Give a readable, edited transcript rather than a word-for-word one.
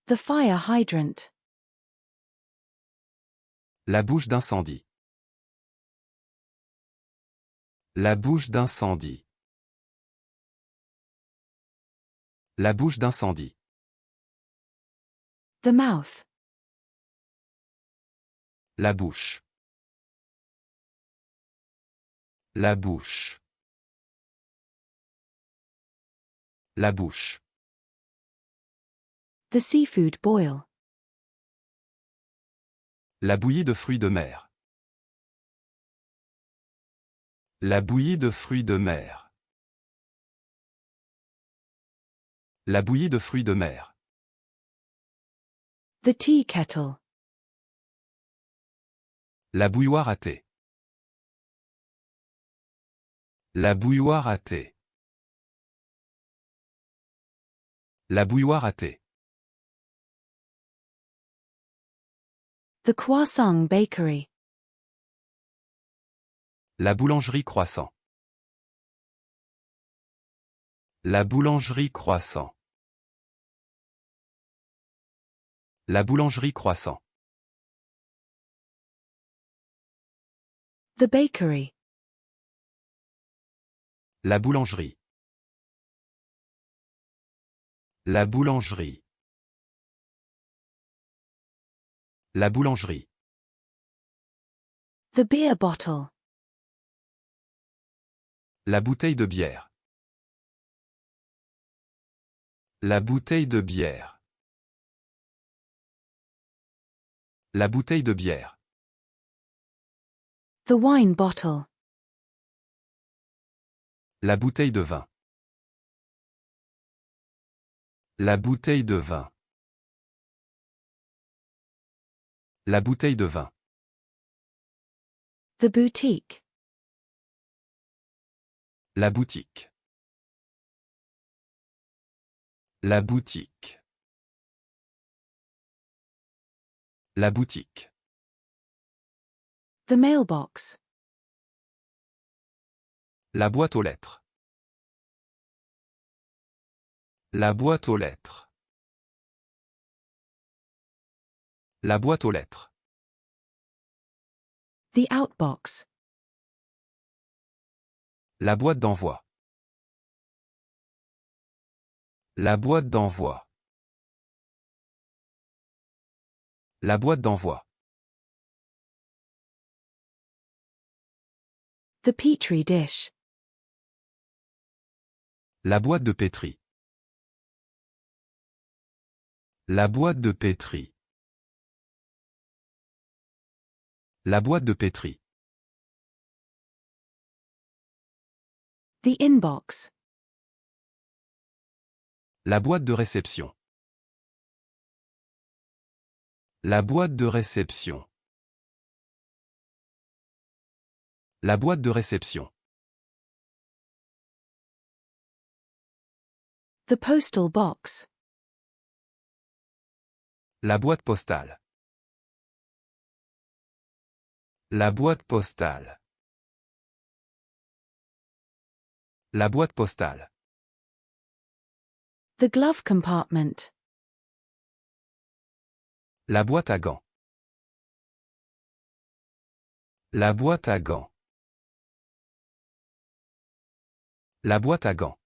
The fire hydrant. La bouche d'incendie. La bouche d'incendie. La bouche d'incendie. The mouth. La bouche. La bouche. La bouche. The seafood boil. La bouillie de fruits de mer. La bouillie de fruits de mer. La bouillie de fruits de mer. The tea kettle. La bouilloire à thé. La bouilloire à thé. La bouilloire à thé. The croissant bakery. La boulangerie croissant. La boulangerie croissant. La boulangerie croissant. The bakery. La boulangerie. La boulangerie. La boulangerie. The beer bottle. La bouteille de bière. La bouteille de bière. La bouteille de bière. The wine bottle. La bouteille de vin. La bouteille de vin. La bouteille de vin. The boutique. La boutique. La boutique. La boutique. The mailbox. La boîte aux lettres. La boîte aux lettres. La boîte aux lettres. The outbox. La boîte d'envoi. La boîte d'envoi. La boîte d'envoi. The petri dish. La boîte de pétri. La boîte de pétri. La boîte de pétri. The inbox. La boîte de réception. La boîte de réception. La boîte de réception. The postal box. La boîte postale. La boîte postale. La boîte postale. The glove compartment. La boîte à gants. La boîte à gants. La boîte à gants.